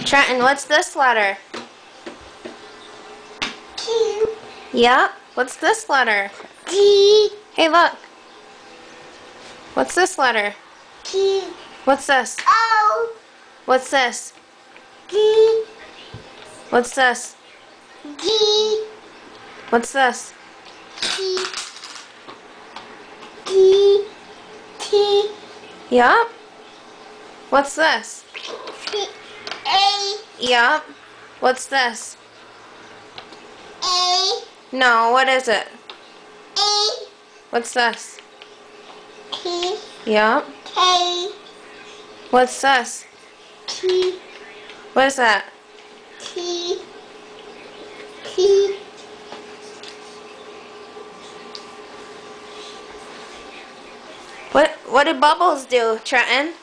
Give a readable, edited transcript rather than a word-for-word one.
Trenton, what's this letter? Q. Yep. What's this letter? D. Hey, look. What's this letter? Q. What's this? O. What's this? D. What's this? D. What's this? T. D. T. Yep. What's this? C. A. Yep. What's this? A. No, what is it? A. What's this? T. Yep. K. What's this? T. What is that? T. T. What do bubbles do, Trenton?